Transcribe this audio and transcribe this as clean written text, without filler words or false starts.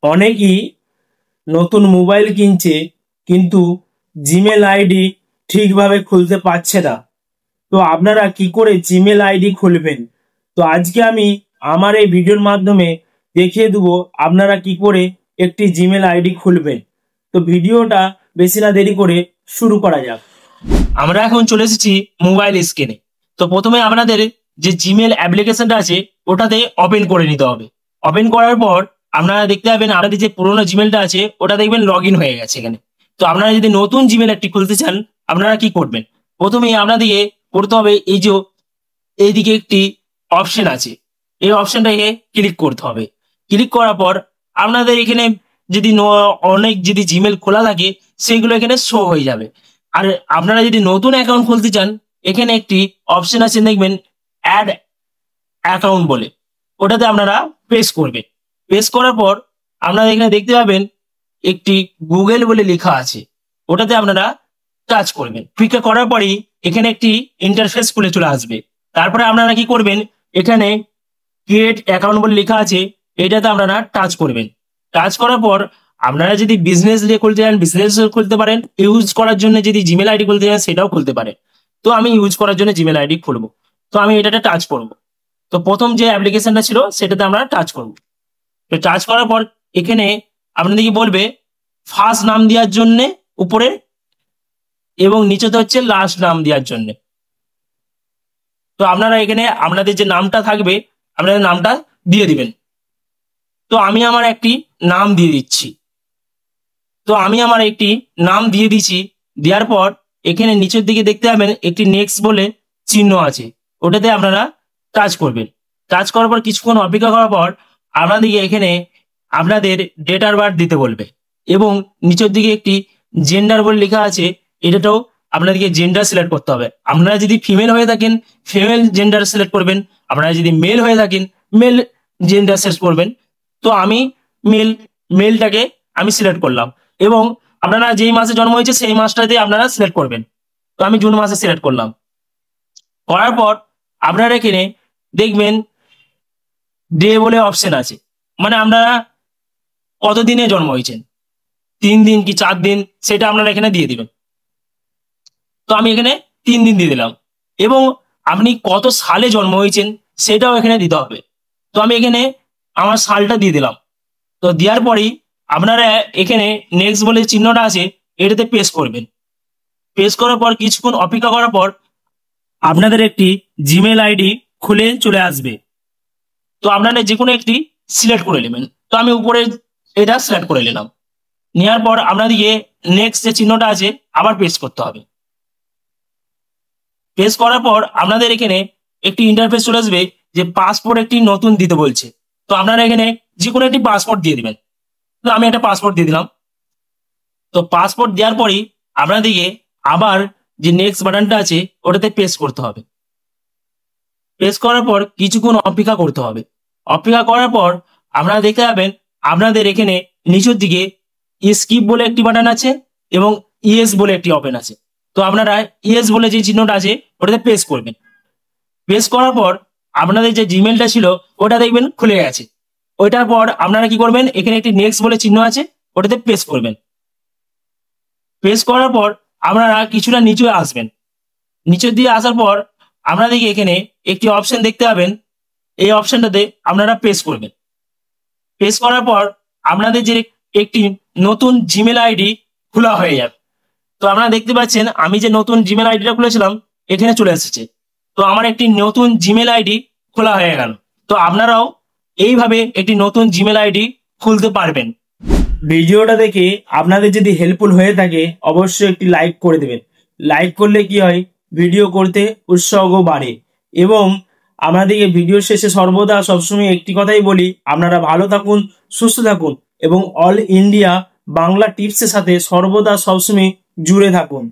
অনেকেই নতুন মোবাইল কিনছে কিন্তু জিমেল আইডি ঠিকভাবে খুলতে পারছে না। তো আপনারা কি করে জিমেল আইডি খুলবেন? তো আজকে আমি আমার এই ভিডিওর মাধ্যমে দেখিয়ে দেবো আপনারা কি করে একটি জিমেল আইডি খুলবেন। তো ভিডিওটা বেশি না দেরি করে শুরু করা যাক। আমরা এখন চলে এসেছি মোবাইল স্ক্রিনে। তো প্রথমে আপনাদের যে জিমেল অ্যাপ্লিকেশনটা আছে ওটাতে ওপেন করে নিতে হবে। ওপেন করার পর আপনারা দেখতে পাবেন আপনাদের যে পুরোনো জিমেলটা আছে ওটা দেখবেন লগ ইন হয়ে গেছে এখানে। তো আপনারা যদি নতুন জিমেল একটি খুলতে চান আপনারা কি করবেন? প্রথমেই আপনাদেরকে করতে হবে এই যে এইদিকে একটি অপশন আছে, এই অপশনটাকে ক্লিক করতে হবে। ক্লিক করার পর আপনাদের এখানে যদি অনেক যদি জিমেল খোলা থাকে সেগুলো এখানে শো হয়ে যাবে। আর আপনারা যদি নতুন অ্যাকাউন্ট খুলতে চান এখানে একটি অপশন আছে দেখবেন অ্যাড অ্যাকাউন্ট বলে, ওটাতে আপনারা প্রেস করবেন। প্রেস করার পর আপনারা এখানে দেখতে পাবেন একটি গুগল বলে লেখা আছে, ওটাতে আপনারা টাচ করবেন। ক্লিক করার পরেই এখানে একটি ইন্টারফেস খুলে চলে আসবে। তারপরে আপনারা কি করবেন, এখানে ক্রিয়েট অ্যাকাউন্ট বলে লেখা আছে এটাতে আপনারা টাচ করবেন। টাচ করার পর আপনারা যদি বিজনেস দিয়ে খুলতে চান বিজনেস খুলতে পারেন, ইউজ করার জন্য যদি জিমেল আইডি খুলতে চান সেটাও খুলতে পারেন। তো আমি ইউজ করার জন্য জিমেল আইডি খুলবো, তো আমি এটাতে টাচ করব। তো প্রথম যে অ্যাপ্লিকেশনটা ছিল সেটাতে আমরা টাচ করব। তো টাচ করার পর এখানে আপনাদেরকে বলবে ফার্স্ট নাম দেওয়ার জন্য উপরে এবং নিচেতে হচ্ছে লাস্ট নাম দেওয়ার জন্য। তো আপনারা এখানে আপনাদের যে নামটা থাকবে আপনাদের নামটা দিয়ে দিবেন। তো আমি আমার একটি নাম দিয়ে দিচ্ছি। তো আমি আমার একটি নাম দিয়ে দিচ্ছি। দেওয়ার পর এখানে নিচের দিকে দেখতে পাবেন একটি নেক্সট বলে চিহ্ন আছে, ওটাতে আপনারা টাচ করবেন। টাচ করার পর কিছুক্ষণ অপেক্ষা করার পর আপনাদেরকে এখানে আপনাদের ডেট অফ বার্থ দিতে বলবে এবং নিচের দিকে একটি জেন্ডার বলে লেখা আছে, এটাটাও আপনাদেরকে জেন্ডার সিলেক্ট করতে হবে। আপনারা যদি ফিমেল হয়ে থাকেন ফিমেল জেন্ডার সিলেক্ট করবেন, আপনারা যদি মেল হয়ে থাকেন মেল জেন্ডার সিলেক্ট করবেন। তো আমি মেলটাকে আমি সিলেক্ট করলাম এবং আপনারা যেই মাসে জন্ম হয়েছে সেই মাসটাতে আপনারা সিলেক্ট করবেন। তো আমি জুন মাসে সিলেক্ট করলাম। করার পর আপনারা এখানে দেখবেন ডে বলে অপশন আছে, মানে আপনারা কতদিনে জন্ম হয়েছেন, 3 দিন কি 4 দিন সেটা আপনারা এখানে দিয়ে দিবেন। তো আমি এখানে 3 দিন দিয়ে দিলাম এবং আপনি কত সালে জন্ম হয়েছেন সেটাও এখানে দিতে হবে। তো আমি এখানে আমার সালটা দিয়ে দিলাম। তো দেওয়ার পরেই আপনারা এখানে নেক্সট বলে চিহ্নটা আছে এটাতে প্রেস করবেন। প্রেস করার পর কিছুক্ষণ অপেক্ষা করার পর আপনাদের একটি জিমেল আইডি খুলে চলে আসবে। তো আপনারা যে কোনো একটি সিলেক্ট করে নেবেন। তো আমি উপরে এটা সিলেক্ট করে নিলাম। নেওয়ার পর আপনাদেরকে নেক্সট যে চিহ্নটা আছে আবার প্রেস করতে হবে। প্রেস করার পর আপনাদের এখানে একটি ইন্টারফেস চলে আসবে যে পাসপোর্ট একটি নতুন দিতে বলছে। তো আপনারা এখানে যে কোনো একটি পাসপোর্ট দিয়ে দিবেন। তো আমি একটা পাসপোর্ট দিয়ে দিলাম। তো পাসপোর্ট দেওয়ার পরেই আপনাদেরকে আবার যে নেক্সট বাটনটা আছে ওটাতে প্রেস করতে হবে। প্রেস করার পর কিছুক্ষণ অপেক্ষা করতে হবে। অপেক্ষা করার পর আপনারা দেখতে পাবেন আপনাদের এখানে নিচের দিকে স্কিপ বলে একটি বাটন আছে এবং ইয়েস বলে একটি অপশন আছে। তো আপনারা ইয়েস বলে যে চিহ্নটা আছে ওটাতে প্রেস করবেন। প্রেস করার পর আপনাদের যে জিমেলটা ছিল ওটা দেখবেন খুলে গেছে। ওইটার পর আপনারা কি করবেন, এখানে একটি নেক্সট বলে চিহ্ন আছে ওটাতে প্রেস করবেন। প্রেস করার পর আপনারা কিছুটা নিচে আসবেন। নিচের দিয়ে আসার পর আপনাদেরকে এখানে একটি অপশন দেখতে পাবেন, এই অপশনটাতে আপনারা প্রেস করবেন। প্রেস করার পর আপনাদের যে একটি নতুন জিমেল আইডি খোলা হয়ে যাবে। তো আপনারা দেখতে পাচ্ছেন আমি যে নতুন জিমেল আইডিটা খুলেছিলাম এখানে চলে এসেছে। তো আমার একটি নতুন জিমেল আইডি খোলা হয়ে গেল। তো আপনারাও এইভাবে একটি নতুন জিমেল আইডি খুলতে পারবেন। ভিডিওটা দেখে আপনাদের যদি হেল্পফুল হয়ে থাকে অবশ্যই একটি লাইক করে দেবেন। লাইক করলে কি হয়, ভিডিও করতে উৎসাহ বাড়ে। এবং আপনাদেরকে ভিডিও শেষে সর্বদা সবসময় একটি কথাই বলি, আপনারা ভালো থাকুন, সুস্থ থাকুন এবং অল ইন্ডিয়া বাংলা টিপসের সাথে সর্বদা সবসময় জুড়ে থাকুন।